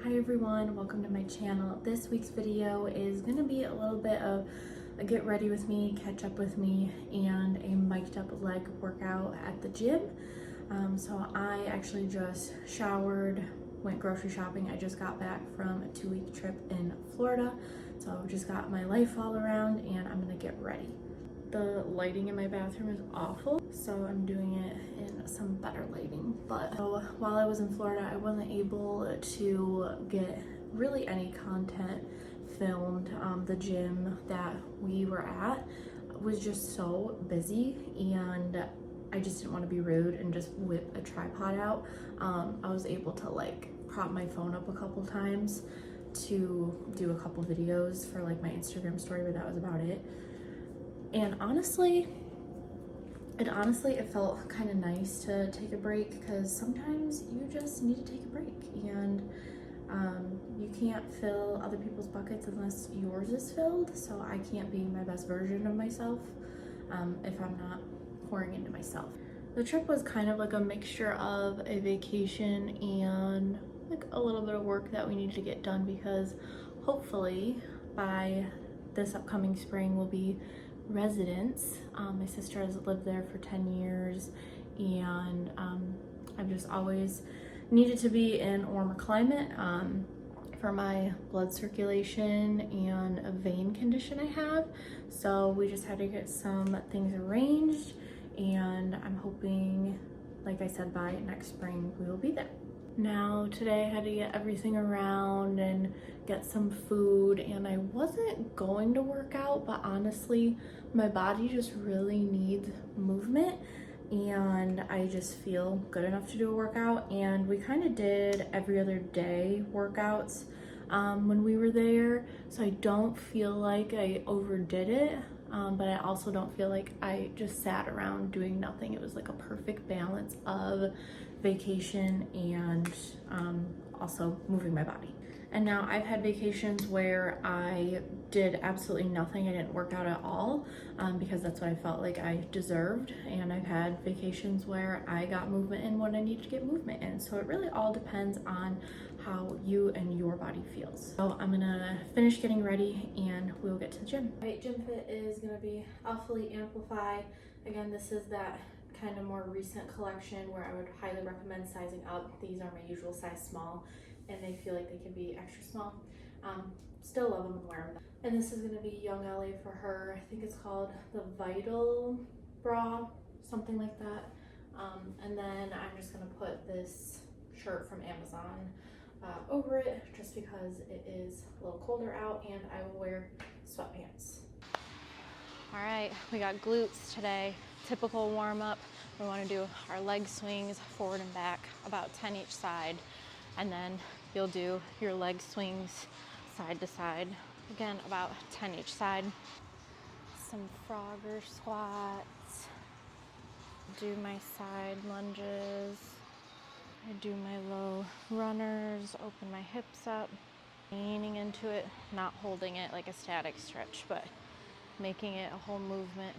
Hi everyone, welcome to my channel. This week's video is going to be a little bit of a get ready with me, catch up with me, and a mic'd up leg workout at the gym. So I actually just showered, went grocery shopping. I just got back from a 2-week trip in Florida. So I just got my life all around and I'm gonna get ready. The lighting in my bathroom is awful, so I'm doing it in some better lighting. But while I was in Florida, I wasn't able to get really any content filmed. The gym that we were at was just so busy, and I just didn't want to be rude and just whip a tripod out. I was able to like prop my phone up a couple times to do a couple videos for like my Instagram story, but that was about it. And honestly, it felt kind of nice to take a break, because sometimes you just need to take a break, and you can't fill other people's buckets unless yours is filled. So I can't be my best version of myself if I'm not pouring into myself. The trip was kind of like a mixture of a vacation and like a little bit of work that we needed to get done, because hopefully by this upcoming spring we'll be residents. My sister has lived there for 10 years, and I've just always needed to be in a warmer climate for my blood circulation and a vein condition I have. So we just had to get some things arranged, and I'm hoping, like I said, by next spring we will be there. Now today I had to get everything around and get some food, and I wasn't going to work out, but honestly my body just really needs movement, and I just feel good enough to do a workout. And we kind of did every other day workouts when we were there, so I don't feel like I overdid it, but I also don't feel like I just sat around doing nothing. It was like a perfect balance of vacation and also moving my body. And now I've had vacations where I did absolutely nothing. I didn't work out at all because that's what I felt like I deserved. And I've had vacations where I got movement in when I needed to get movement in. So it really all depends on how you and your body feels. So I'm gonna finish getting ready and we'll get to the gym. All right, Gym Fit is gonna be Alpha Elite Amplify. Again, this is that kind of more recent collection where I would highly recommend sizing up. These are my usual size small, and they feel like they can be extra small. Still love them and wear them. And this is gonna be Young LA for her. I think it's called the Vital Bra, something like that. And then I'm just gonna put this shirt from Amazon over it, just because it is a little colder out, and I will wear sweatpants. All right, we got glutes today. Typical warm up. We want to do our leg swings forward and back, about 10 each side. And then you'll do your leg swings side to side. Again, about 10 each side. Some Frogger squats. Do my side lunges. I do my low runners, open my hips up, leaning into it, not holding it like a static stretch, but making it a whole movement.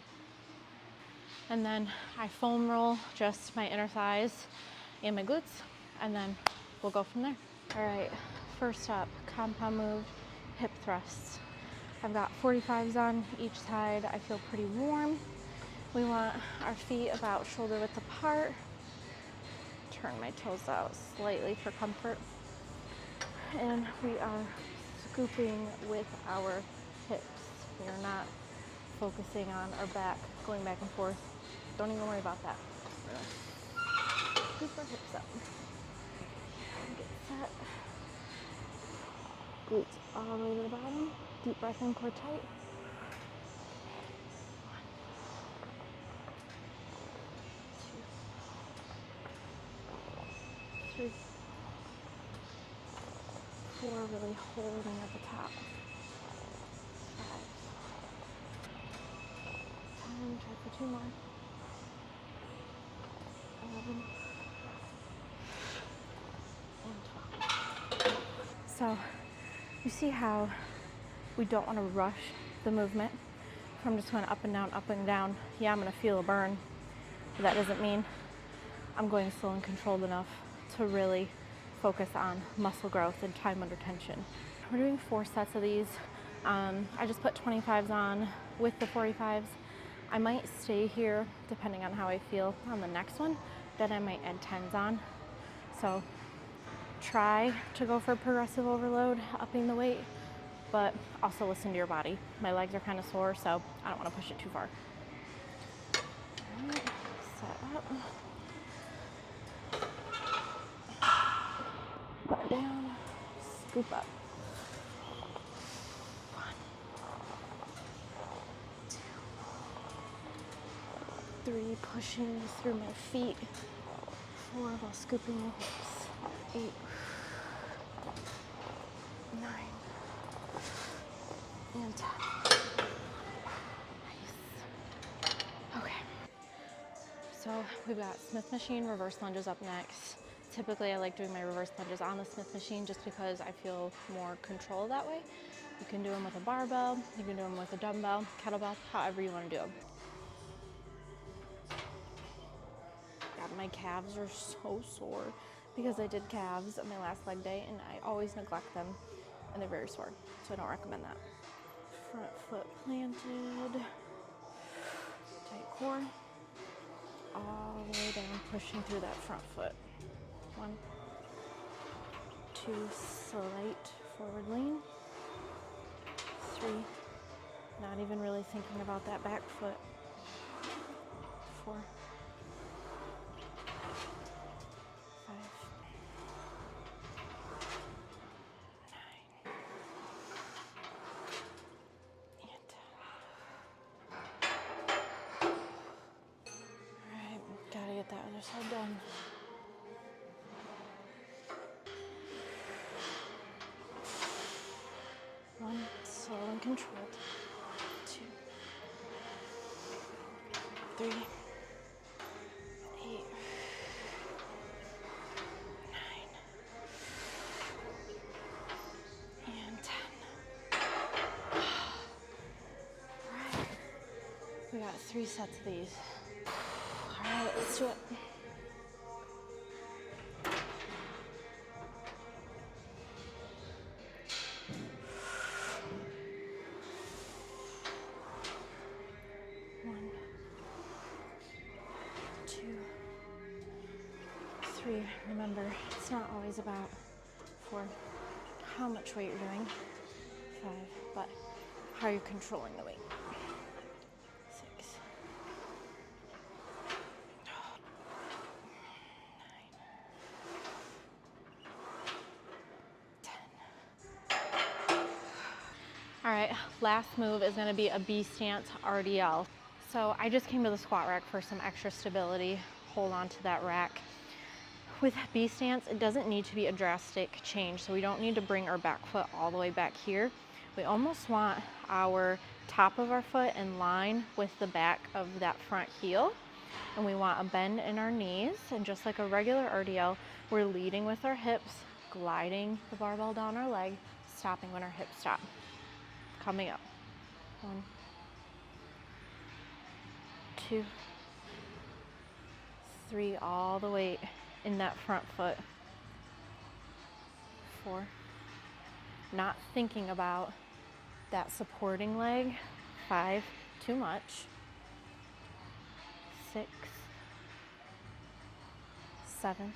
And then I foam roll just my inner thighs and my glutes, and then we'll go from there. All right, first up, compound move, hip thrusts. I've got 45s on each side. I feel pretty warm. We want our feet about shoulder width apart. Turn my toes out slightly for comfort. And we are scooping with our hips. We are not focusing on our back, going back and forth. Don't even worry about that. We're gonna scoop our hips up. Get set. Glutes all the way to the bottom. Deep breath in, core tight. 1, 2, 3, 4, really holding at the top. 5, 10, try for 2 more. 11, and 12. So you see how we don't want to rush the movement. If I'm just going up and down, yeah, I'm going to feel a burn, but that doesn't mean I'm going slow and controlled enough to really focus on muscle growth and time under tension. We're doing 4 sets of these. I just put 25s on with the 45s. I might stay here depending on how I feel on the next one, then I might add 10s on. So try to go for progressive overload, upping the weight, but also listen to your body. My legs are kind of sore, so I don't want to push it too far. All right, set up. Put down, scoop up. 1, 2, 3, pushing through my feet. 4 while scooping the hips. 8, 9, and 10. Nice. Okay. So we've got Smith machine reverse lunges up next. Typically I like doing my reverse lunges on the Smith machine just because I feel more control that way. You can do them with a barbell, you can do them with a dumbbell, kettlebell, however you want to do them. God, my calves are so sore because I did calves on my last leg day and I always neglect them and they're very sore, so I don't recommend that. Front foot planted, tight core, all the way down, pushing through that front foot. 1, 2, slight forward lean. 3, not even really thinking about that back foot. 4, 5, 9, and 10. All right, gotta get that other side done. 1, slow and controlled. 2, 3, 8, 9, and 10. Alright, we got 3 sets of these. Alright, let's do it. 1, 2, 3. Remember, it's not always about 4, how much weight you're doing. 5, but how you're controlling the weight. 6, 9, 10. All right, last move is gonna be a B stance RDL. So I just came to the squat rack for some extra stability. Hold on to that rack. With B stance, it doesn't need to be a drastic change. So we don't need to bring our back foot all the way back here. We almost want our top of our foot in line with the back of that front heel. And we want a bend in our knees. And just like a regular RDL, we're leading with our hips, gliding the barbell down our leg, stopping when our hips stop. Coming up. 1, 2, 3, all the weight in that front foot. 4, not thinking about that supporting leg. 5, too much. 6, 7,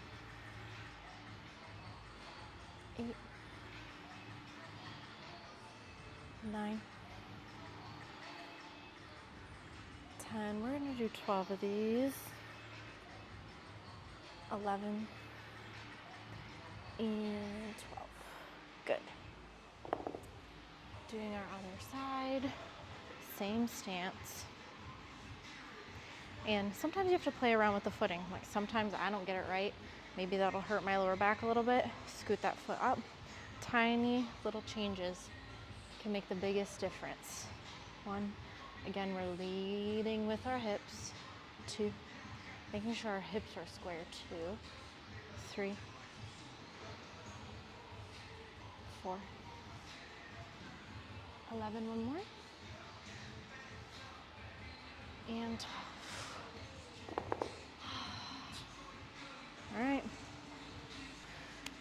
8, 9, 10. We're gonna do 12 of these. 11 and 12. Good. Doing our other side, same stance. And sometimes you have to play around with the footing. Like sometimes I don't get it right. Maybe that'll hurt my lower back a little bit. Scoot that foot up. Tiny little changes can make the biggest difference. 1, again, we're leading with our hips. 2, making sure our hips are square. 2, 3, 4, 11, one more. And 12. All right.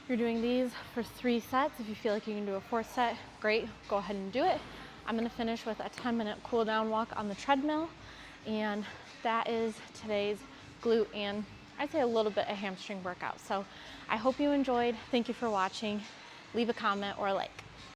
You're doing these for 3 sets. If you feel like you can do a 4th set, great, go ahead and do it. I'm gonna finish with a 10-minute cool down walk on the treadmill, and that is today's glute and I'd say a little bit of hamstring workout. So I hope you enjoyed. Thank you for watching. Leave a comment or a like.